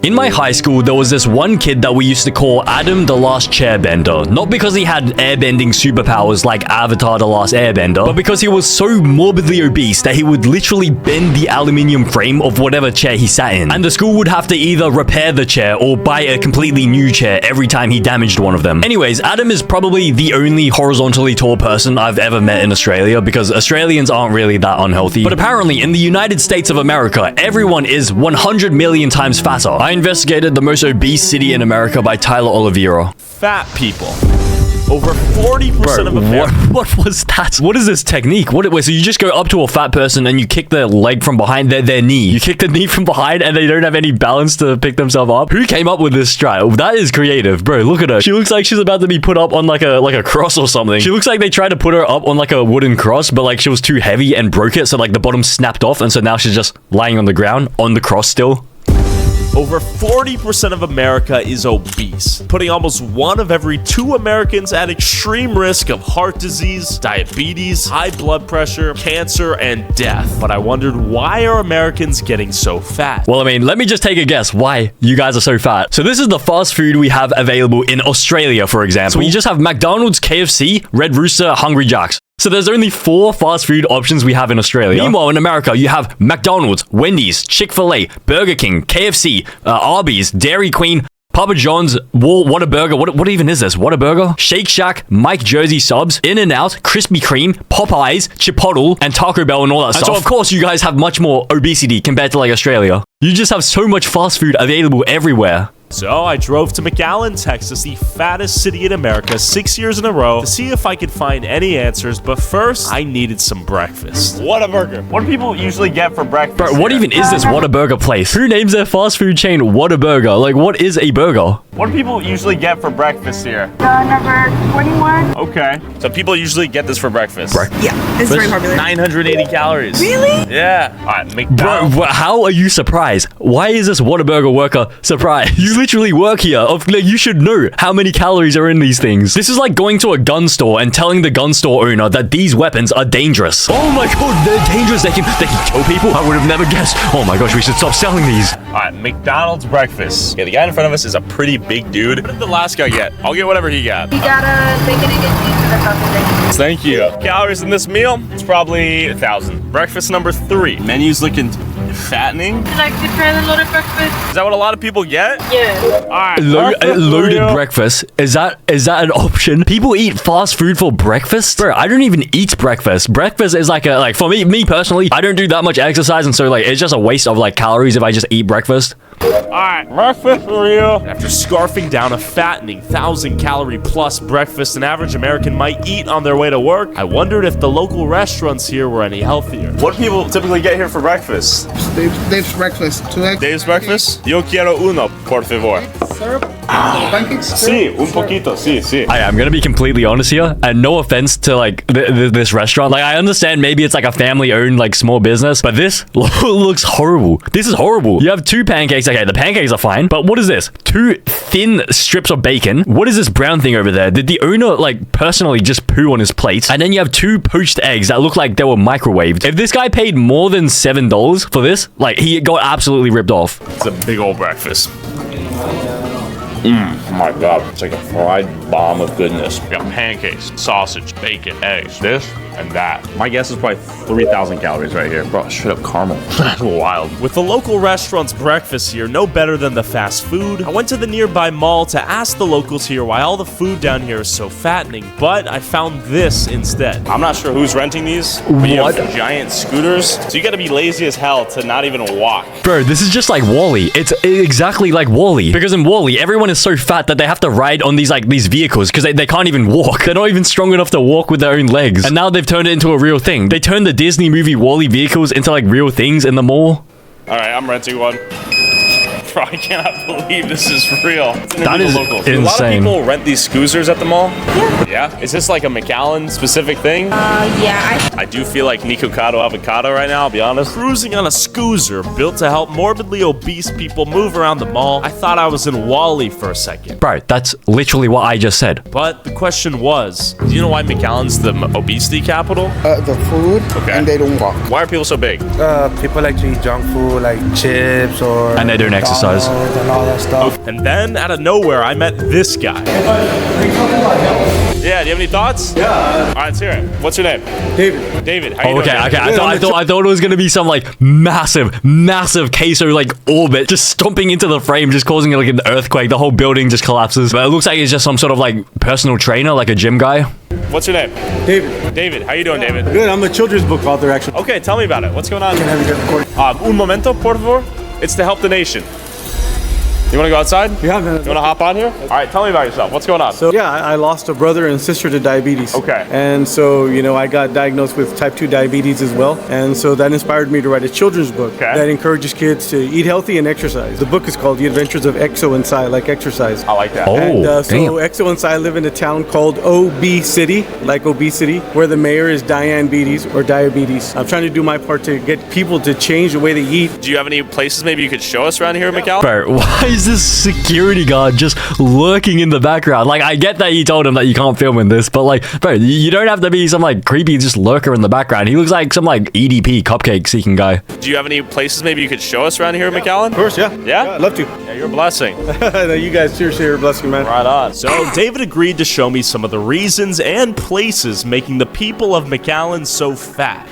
In my high school, there was this one kid that we used to call Adam the Last Chairbender. Not because he had airbending superpowers like Avatar the Last Airbender, but because he was so morbidly obese that he would literally bend the aluminium frame of whatever chair he sat in. And the school would have to either repair the chair or buy a completely new chair every time he damaged one of them. Anyways, Adam is probably the only horizontally tall person I've ever met in Australia because Australians aren't really that unhealthy. But apparently, in the United States of America, everyone is 100 million times fatter. I investigated the most obese city in America by Tyler Oliveira. Fat people. Over 40% of Americans. What was that? What is this technique? Wait, so you just go up to a fat person and you kick their leg from behind their knee. You kick the knee from behind and they don't have any balance to pick themselves up? Who came up with this strat? That is creative. Bro, look at her. She looks like she's about to be put up on like a cross or something. She looks like they tried to put her up on like a wooden cross, but like she was too heavy and broke it, so like the bottom snapped off, and so now she's just lying on the ground on the cross still. Over 40% of America is obese, putting almost 1 of every 2 Americans at extreme risk of heart disease, diabetes, high blood pressure, cancer, and death. But I wondered, why are Americans getting so fat? Well, I mean, let me just take a guess why you guys are so fat. So this is the fast food we have available in Australia, for example. So you just have McDonald's, KFC, Red Rooster, Hungry Jacks. So there's only 4 fast food options we have in Australia. Meanwhile, in America, you have McDonald's, Wendy's, Chick-fil-A, Burger King, KFC, Arby's, Dairy Queen, Papa John's, Whataburger, what even is this? Whataburger? Shake Shack, Mike Jersey Subs, In-N-Out, Krispy Kreme, Popeyes, Chipotle, and Taco Bell and all that stuff. So of course you guys have much more obesity compared to like Australia. You just have so much fast food available everywhere. So I drove to McAllen, Texas, the fattest city in America, 6 years in a row, to see if I could find any answers. But first, I needed some breakfast. Whataburger. What do people usually get for breakfast? Bro, what even is this Whataburger place? Who names their fast food chain Whataburger? Like, what is a burger? What do people usually get for breakfast here? Number 21. Okay. So people usually get this for breakfast. Yeah, it's very popular. 980 calories. Really? Yeah. All right, McDonald's. Bro, how are you surprised? Why is this Whataburger worker surprised? You literally work here. You should know how many calories are in these things. This is like going to a gun store and telling the gun store owner that these weapons are dangerous. Oh my god, they're dangerous. They can kill people. I would have never guessed. Oh my gosh, we should stop selling these. All right, McDonald's breakfast. Okay, the guy in front of us is a pretty big dude. What did the last guy get? I'll get whatever he got. He got a bacon, egg, and cheese and a sausage. Thank you. Calories in this meal? It's probably 1,000. Breakfast number 3. Menu's looking fattening. Would you like to try the loaded breakfast? Is that what a lot of people get? Yeah. All right. Loaded breakfast. Is that an option? People eat fast food for breakfast? Bro, I don't even eat breakfast. Breakfast is like for me personally, I don't do that much exercise, and so like it's just a waste of like calories if I just eat breakfast. Alright, breakfast for you. After scarfing down a fattening 1,000-calorie plus breakfast an average American might eat on their way to work, I wondered if the local restaurants here were any healthier. What do people typically get here for breakfast? Dave's breakfast. 2 eggs. Dave's breakfast? Yo quiero uno, por favor. Syrup. Pancakes. Sí, un poquito, sí. I'm gonna be completely honest here, and no offense to like this restaurant. Like I understand maybe it's like a family-owned like small business, but this looks horrible. This is horrible. You have 2 pancakes. Okay, the pancakes are fine, but what is this? 2 thin strips of bacon. What is this brown thing over there? Did the owner like personally just poo on his plate? And then you have 2 poached eggs that look like they were microwaved. If this guy paid more than $7 for this, like he got absolutely ripped off. It's a big old breakfast. My god, it's like a fried bomb of goodness. We got pancakes, sausage, bacon, eggs, this and that. My guess is probably 3,000 calories right here. Bro, straight up caramel. That's wild. With the local restaurant's breakfast here no better than the fast food, I went to the nearby mall to ask the locals here why all the food down here is so fattening, but I found this instead. I'm not sure who's renting these, but you have giant scooters, so you gotta be lazy as hell to not even walk. Bro, this is just like WALL-E. It's exactly like WALL-E. Because in WALL-E, everyone is so fat that they have to ride on these vehicles because they can't even walk. They're not even strong enough to walk with their own legs. And now they've turned it into a real thing. They turned the Disney movie WALL-E vehicles into like real things in the mall. All right, I'm renting one. Bro, I cannot believe this is real. That is insane. A lot of people rent these scooters at the mall. Yeah? Is this like a McAllen specific thing? Yeah. I do feel like Nikocado avocado right now, I'll be honest. Cruising on a scoozer built to help morbidly obese people move around the mall, I thought I was in WALL-E for a second. Bro, that's literally what I just said. But the question was, do you know why McAllen's the obesity capital? The food, and they don't walk. Why are people so big? People like to eat junk food like chips or... And they don't exercise. exercise. And all that stuff. And then, out of nowhere, I met this guy. Yeah, do you have any thoughts? Yeah. All right, let's hear it. What's your name? David. David. How you Okay, doing? okay. I thought it was gonna be some like massive queso like orbit just stomping into the frame, just causing like an earthquake. The whole building just collapses. But it looks like it's just some sort of like personal trainer, like a gym guy. What's your name? David. David. How you doing, David? Good. I'm a children's book author, actually. Okay, tell me about it. What's going on? Can I have you guys recording? Un momento, por favor. It's to help the nation. You want to go outside? Yeah, man. You want to hop on here? All right, tell me about yourself. What's going on? So yeah, I lost a brother and sister to diabetes. Okay. And so, you know, I got diagnosed with type 2 diabetes as well. And so that inspired me to write a children's book that encourages kids to eat healthy and exercise. The book is called The Adventures of Exo and Psy, like exercise. I like that. Oh, And so damn. Exo and Psy live in a town called Obese, like obesity, where the mayor is diabetes or diabetes. I'm trying to do my part to get people to change the way they eat. Do you have any places maybe you could show us around here in McAllen? Bro, why is this security guard just lurking in the background? Like, I get that you told him that you can't film in this, but like, bro, you don't have to be some like creepy just lurker in the background. He looks like some like EDP cupcake seeking guy. Do you have any places maybe you could show us around here in McAllen? Of course, yeah. Yeah? I'd love to. Yeah, you're a blessing. You guys seriously are a blessing, man. Right on. So David agreed to show me some of the reasons and places making the people of McAllen so fat.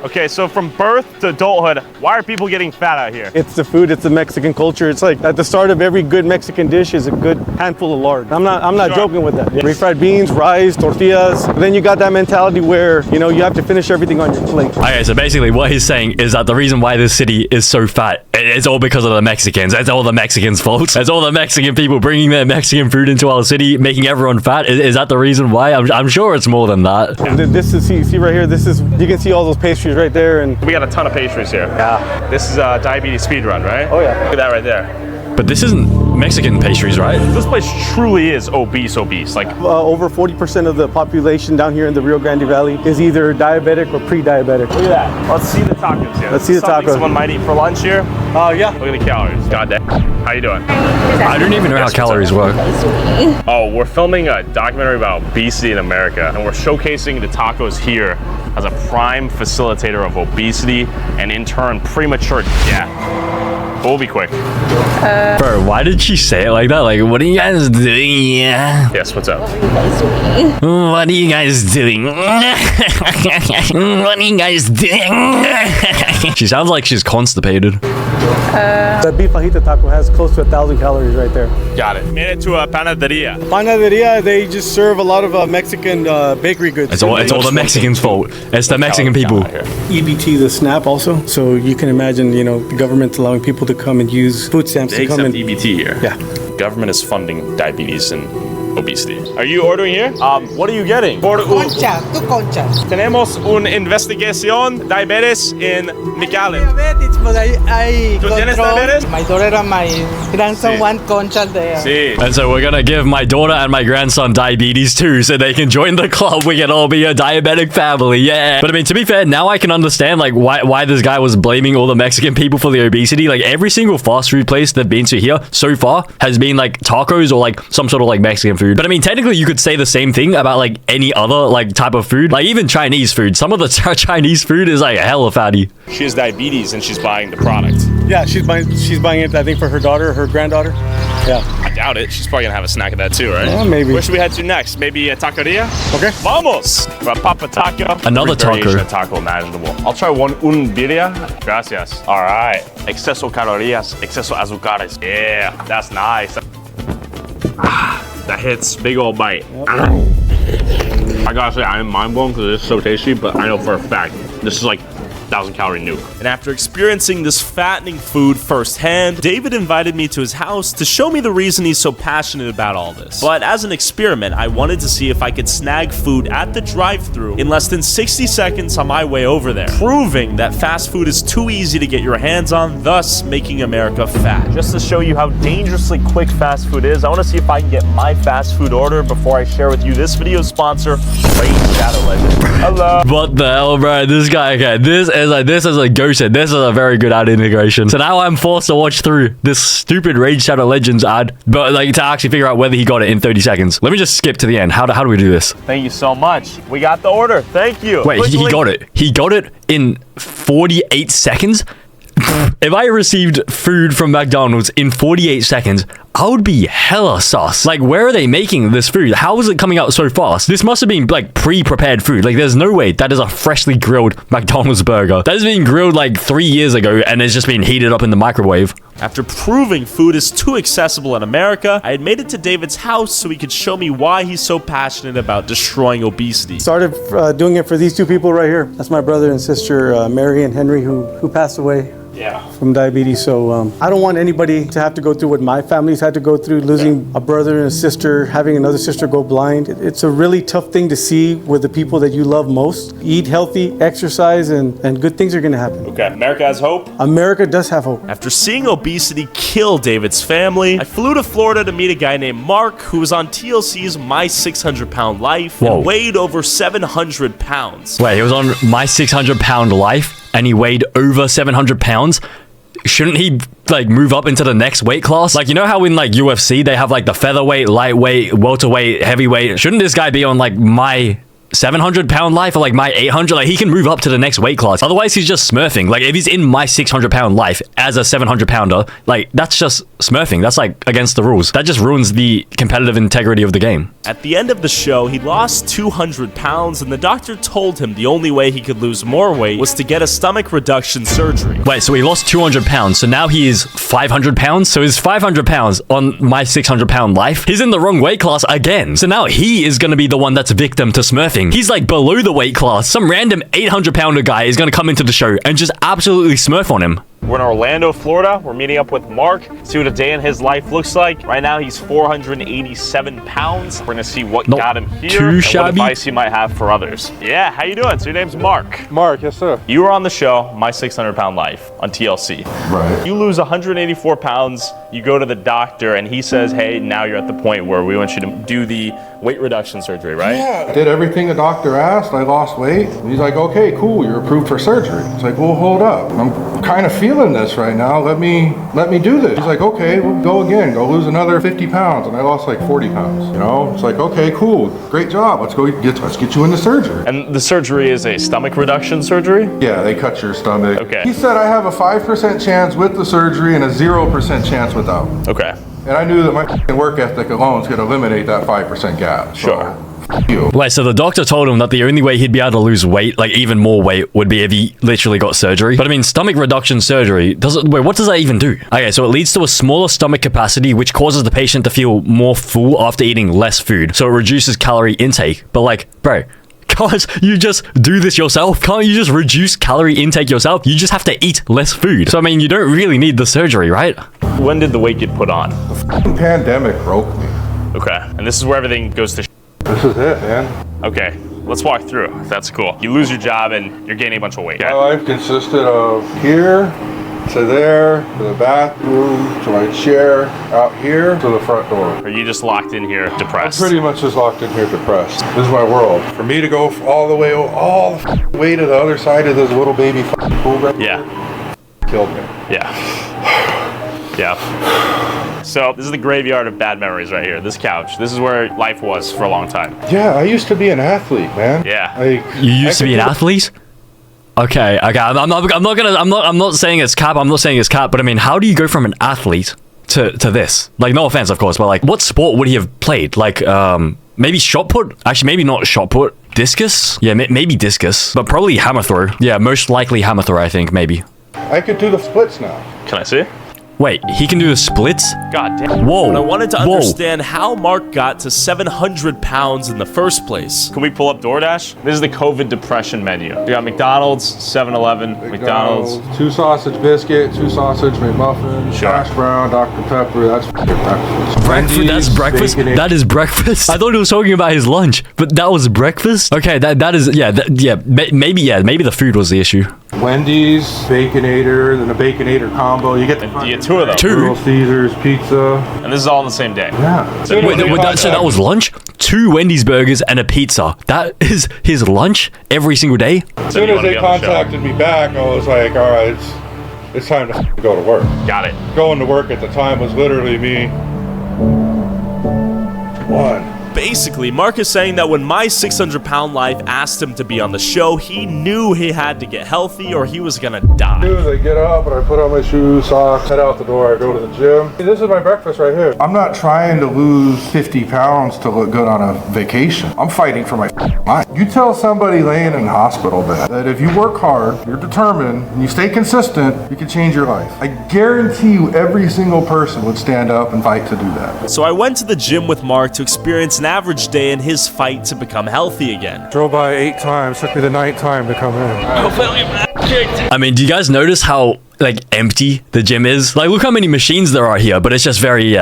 Okay, so from birth to adulthood, why are people getting fat out here? It's the food, it's the Mexican culture. It's like at the start of every good Mexican dish is a good handful of lard. I'm not Sure. joking with that. Refried beans, rice, tortillas. But then you got that mentality where, you know, you have to finish everything on your plate. Okay, so basically what he's saying is that the reason why this city is so fat, it's all because of the Mexicans. It's all the Mexicans' fault. It's all the Mexican people bringing their Mexican food into our city, making everyone fat. Is that the reason why? I'm sure it's more than that. This is, see right here, this is, you can see all those pastries right there. And We got a ton of pastries here. yeah. This is a diabetes speed run, right? Oh, yeah. Look at that right there. But this isn't Mexican pastries, right? This place truly is obese. Like, Over 40% of the population down here in the Rio Grande Valley is either diabetic or pre-diabetic. look at that. Let's see the tacos here. Let's see the Something tacos. someone might eat for lunch here. Yeah. Look at the calories. God damn. How you doing? I don't even know how calories work. Oh, we're filming a documentary about obesity in America, and we're showcasing the tacos here as a prime facilitator of obesity and in turn premature death. But we'll be quick. Bro, why did she say it like that? Like, what are you guys doing? Yeah. Yes, what's up? What are you guys doing? What are you guys doing? She sounds like she's constipated. That beef fajita taco has close to 1,000 calories right there. Got it. Made it to a panaderia. Panaderia, they just serve a lot of Mexican bakery goods. It's all the Mexicans' fault. It's the Mexican people. EBT, the SNAP also. So you can imagine, you know, the government allowing people to come and use food stamps They to come accept in. EBT here. Yeah. Government is funding diabetes and obesity. Are you ordering here? What are you getting? Concha, two conchas. Tenemos una investigación diabetes in McAllen. Diabetes, but I ¿Tú tienes control. diabetes? My daughter and my grandson Sí. want concha there. Sí. And so we're gonna give my daughter and my grandson diabetes too, so they can join the club. We can all be a diabetic family, yeah. But I mean, to be fair, now I can understand like why this guy was blaming all the Mexican people for the obesity. Like every single fast food place they've been to here so far has been like tacos or like some sort of like Mexican food. But I mean, technically you could say the same thing about like any other like type of food, like even Chinese food. Some of the Chinese food is like hella fatty. She has diabetes and she's buying the product. Yeah, she's buying it, I think, for her daughter, her granddaughter. Yeah. I doubt it. She's probably gonna have a snack of that too, right? Yeah, maybe. Where should we head to next? Maybe a taqueria? Okay. Vamos! For a papa taco. Another Every variation taco. of taco imaginable. I'll try un birria. Gracias. All right. Exceso calorías, exceso azúcares. Yeah, that's nice. That hits. Big old bite. I gotta say, I am mind blown because it's so tasty, but I know for a fact this is like 1,000-calorie nuke. And after experiencing this fattening food firsthand, David invited me to his house to show me the reason he's so passionate about all this. But as an experiment, I wanted to see if I could snag food at the drive-thru in less than 60 seconds on my way over there, proving that fast food is too easy to get your hands on, thus making America fat. Just to show you how dangerously quick fast food is, I want to see if I can get my fast food order before I share with you this video's sponsor, Raid Shadow Legends. Hello. What the hell, bro? This guy, okay, this is a ghost ad. This is a very good ad integration. So now I'm forced to watch through this stupid Raid Shadow Legends ad, but like to actually figure out whether he got it in 30 seconds. Let me just skip to the end. How do we do this? Thank you so much. We got the order. Thank you. Wait, he Quickly. got it. He got it in 48 seconds? If I received food from McDonald's in 48 seconds, I would be hella sus. Like, where are they making this food? How is it coming out so fast? This must have been, like, pre-prepared food. Like, there's no way that is a freshly grilled McDonald's burger. That has been grilled, like, 3 years ago, and it's just been heated up in the microwave. After proving food is too accessible in America, I had made it to David's house so he could show me why he's so passionate about destroying obesity. Started doing it for these two people right here. That's my brother and sister, Mary and Henry, who passed away. Yeah. From diabetes. So I don't want anybody to have to go through what my family's had to go through, losing a brother and a sister, having another sister go blind. It's a really tough thing to see with the people that you love most. Eat healthy, exercise, and good things are going to happen. Okay, America has hope? America does have hope. After seeing obesity kill David's family, I flew to Florida to meet a guy named Mark who was on TLC's My 600 Pound Life and weighed over 700 pounds. Wait, he was on My 600 Pound Life? And he weighed over 700 pounds, shouldn't he, like, move up into the next weight class? Like, you know how in, like, UFC, they have, like, the featherweight, lightweight, welterweight, heavyweight? Shouldn't this guy be on, like, My 700 pound life or, like, My 800? Like, he can move up to the next weight class. Otherwise, he's just smurfing. Like, if he's in My 600 pound life as a 700 pounder, like, that's just smurfing. That's, like, against the rules. That just ruins the competitive integrity of the game. At the end of the show, he lost 200 pounds, and the doctor told him the only way he could lose more weight was to get a stomach reduction surgery. Wait, so he lost 200 pounds, so now he is 500 pounds? So he's 500 pounds on My 600 pound life? He's in the wrong weight class again. So now he is going to be the one that's victim to smurfing. He's, like, below the weight class. Some random 800 pounder guy is going to come into the show and just absolutely smurf on him. We're in Orlando, Florida. We're meeting up with Mark, see what a day in his life looks like. Right now, he's 487 pounds. We're gonna see what got him here and what advice he might have for others. Yeah, how you doing? So your name's Mark. Mark, yes sir. You were on the show, My 600 Pound Life, on TLC. Right. You lose 184 pounds, you go to the doctor, and he says, hey, now you're at the point where we want you to do the weight reduction surgery, right? Yeah, I did everything the doctor asked. I lost weight. And he's like, okay, cool, you're approved for surgery. It's like, well, hold up. I'm kind of feeling this right now. Let me do this. He's like, okay, we'll go again. Go lose another 50 pounds. And I lost like 40 pounds. You know, it's like, okay, cool, great job. Let's get you into surgery. And the surgery is a stomach reduction surgery? Yeah, they cut your stomach. Okay. He said I have a 5% chance with the surgery and a 0% chance without. Okay. And I knew that my work ethic alone is going to eliminate that 5% gap. Sure. You. Wait, so the doctor told him that the only way he'd be able to lose weight, like even more weight, would be if he literally got surgery. But I mean, stomach reduction surgery, what does that even do? Okay, so it leads to a smaller stomach capacity, which causes the patient to feel more full after eating less food. So it reduces calorie intake. But like, bro, can't you just do this yourself? Can't you just reduce calorie intake yourself? You just have to eat less food. So I mean, you don't really need the surgery, right? When did the weight get put on? The pandemic broke me. Okay, and this is where everything goes to This is it, man. Okay, let's walk through, if that's cool. You lose your job and you're gaining a bunch of weight. My life consisted of here to there, to the bathroom, to my chair, out here, to the front door. Or you just locked in here, depressed? I'm pretty much just locked in here depressed. This is my world. For me to go all the way to the other side of this little baby pool right Yeah. killed me. Yeah. Yeah. So this is the graveyard of bad memories right here. This couch. This is where life was for a long time. Yeah, I used to be an athlete, man. Yeah. You used to be an athlete? Okay. I'm not saying it's cap. I'm not saying it's cap. But I mean, how do you go from an athlete to this? Like, no offense, of course, but like, what sport would he have played? Like, maybe shot put? Actually, maybe not shot put. Discus? Yeah, maybe discus, but probably hammer throw. Yeah, most likely hammer throw. I think maybe. I could do the splits now. Can I see? Wait, he can do the splits? God damn. Whoa. But I wanted to understand how Mark got to 700 pounds in the first place. Can we pull up DoorDash? This is the COVID depression menu. We got McDonald's, 7-Eleven, McDonald's. 2 sausage biscuit, 2 sausage McMuffin, Sure. hash brown, Dr. Pepper. That's breakfast. Breakfast? That's breakfast? Bacon, That is breakfast? I thought he was talking about his lunch, but that was breakfast? Okay, that is, maybe the food was the issue. Wendy's, Baconator, then a Baconator combo. You get the You get 2 of those. Two? Caesars, pizza. And this is all on the same day. Yeah. So Wait, so that was lunch? 2 Wendy's burgers and a pizza. That is his lunch every single day? As soon as they contacted me back, I was like, all right, it's time to go to work. Got it. Going to work at the time was literally me. One. Basically, Mark is saying that when my 600-pound life asked him to be on the show, he knew he had to get healthy or he was gonna die. I get up and I put on my shoes, socks, head out the door, I go to the gym. Hey, this is my breakfast right here. I'm not trying to lose 50 pounds to look good on a vacation. I'm fighting for my life. You tell somebody laying in a hospital bed that if you work hard, you're determined, and you stay consistent, you can change your life. I guarantee you every single person would stand up and fight to do that. So I went to the gym with Mark to experience an average day in his fight to become healthy again. Drove by 8 times, took me the 9th time to come in. I mean, do you guys notice how like empty the gym is? Like, look how many machines there are here, but it's just very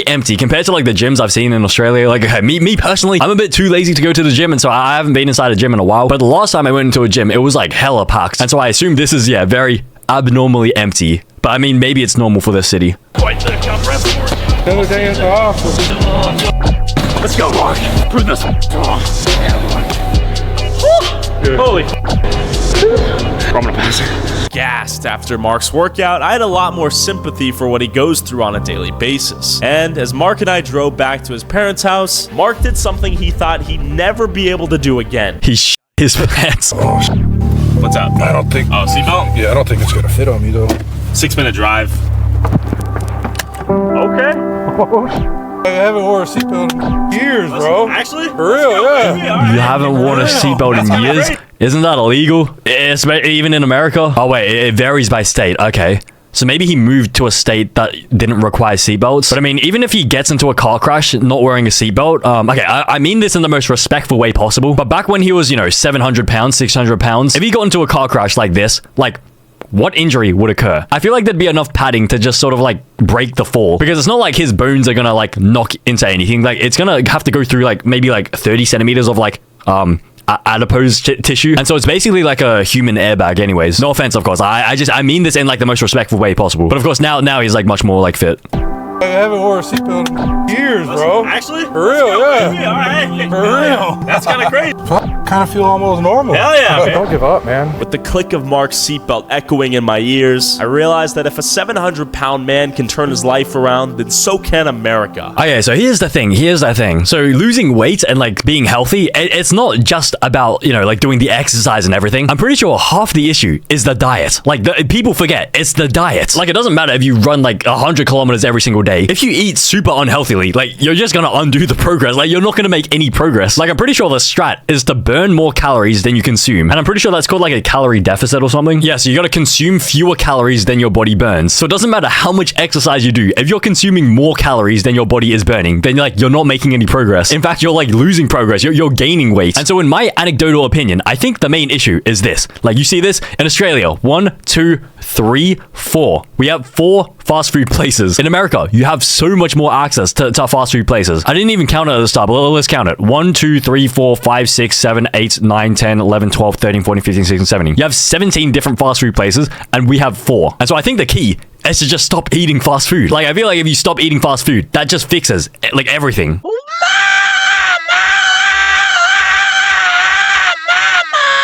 empty compared to like the gyms I've seen in Australia. Like, okay, me personally, I'm a bit too lazy to go to the gym, and so I haven't been inside a gym in a while. But the last time I went into a gym, it was like hella packed, and so I assume this is very abnormally empty. But I mean, maybe it's normal for this city. Another day in the office. Let's go, Mark. Prove this one. Holy. I'm gonna pass it. Gassed after Mark's workout, I had a lot more sympathy for what he goes through on a daily basis. And as Mark and I drove back to his parents' house, Mark did something he thought he'd never be able to do again. He his pants. What's up? I don't think. Oh, seatbelt? Yeah, I don't think it's gonna fit on me though. 6-minute drive. Okay. I haven't worn a seatbelt in years, bro. Actually? For real, yeah. You haven't worn a seatbelt in years? Isn't that illegal? Even in America? Oh wait, it varies by state. Okay. So maybe he moved to a state that didn't require seatbelts. But I mean, even if he gets into a car crash not wearing a seatbelt, okay, I mean this in the most respectful way possible. But back when he was, 700 pounds, 600 pounds, if he got into a car crash like this, like, what injury would occur? I feel like there'd be enough padding to just sort of like break the fall, because it's not like his bones are gonna like knock into anything. Like, it's gonna have to go through like maybe like 30 centimeters of like adipose tissue, and so it's basically like a human airbag anyways. No offense, of course. I mean this in like the most respectful way possible, but of course now he's like much more like fit. I haven't worn a seatbelt in years, bro. Actually? For real, yeah. All right. For real. That's kind of crazy. Kind of feel almost normal. Hell yeah, man. Don't give up, man. With the click of Mark's seatbelt echoing in my ears, I realized that if a 700-pound man can turn his life around, then so can America. Okay, so here's the thing. So losing weight and like being healthy, it's not just about, like doing the exercise and everything. I'm pretty sure half the issue is the diet. Like, people forget, it's the diet. Like, it doesn't matter if you run like 100 kilometers every single day. If you eat super unhealthily, like, you're just gonna undo the progress. Like, you're not gonna make any progress. Like, I'm pretty sure the strat is to burn more calories than you consume. And I'm pretty sure that's called like a calorie deficit or something. Yeah, so you gotta consume fewer calories than your body burns. So it doesn't matter how much exercise you do. If you're consuming more calories than your body is burning, then you're not making any progress. In fact, you're like losing progress. You're gaining weight. And so in my anecdotal opinion, I think the main issue is this. Like, you see this in Australia, 1, 2, 3, 4. We have 4 fast food places. In America, you have so much more access to fast food places. I didn't even count it at the start, but let's count it. 1, 2, 3, 4, 5, 6, 7, 8, 9, 10, 11, 12, 13, 14, 15, 16, 17. You have 17 different fast food places, and we have 4. And so I think the key is to just stop eating fast food. Like, I feel like if you stop eating fast food, that just fixes like everything.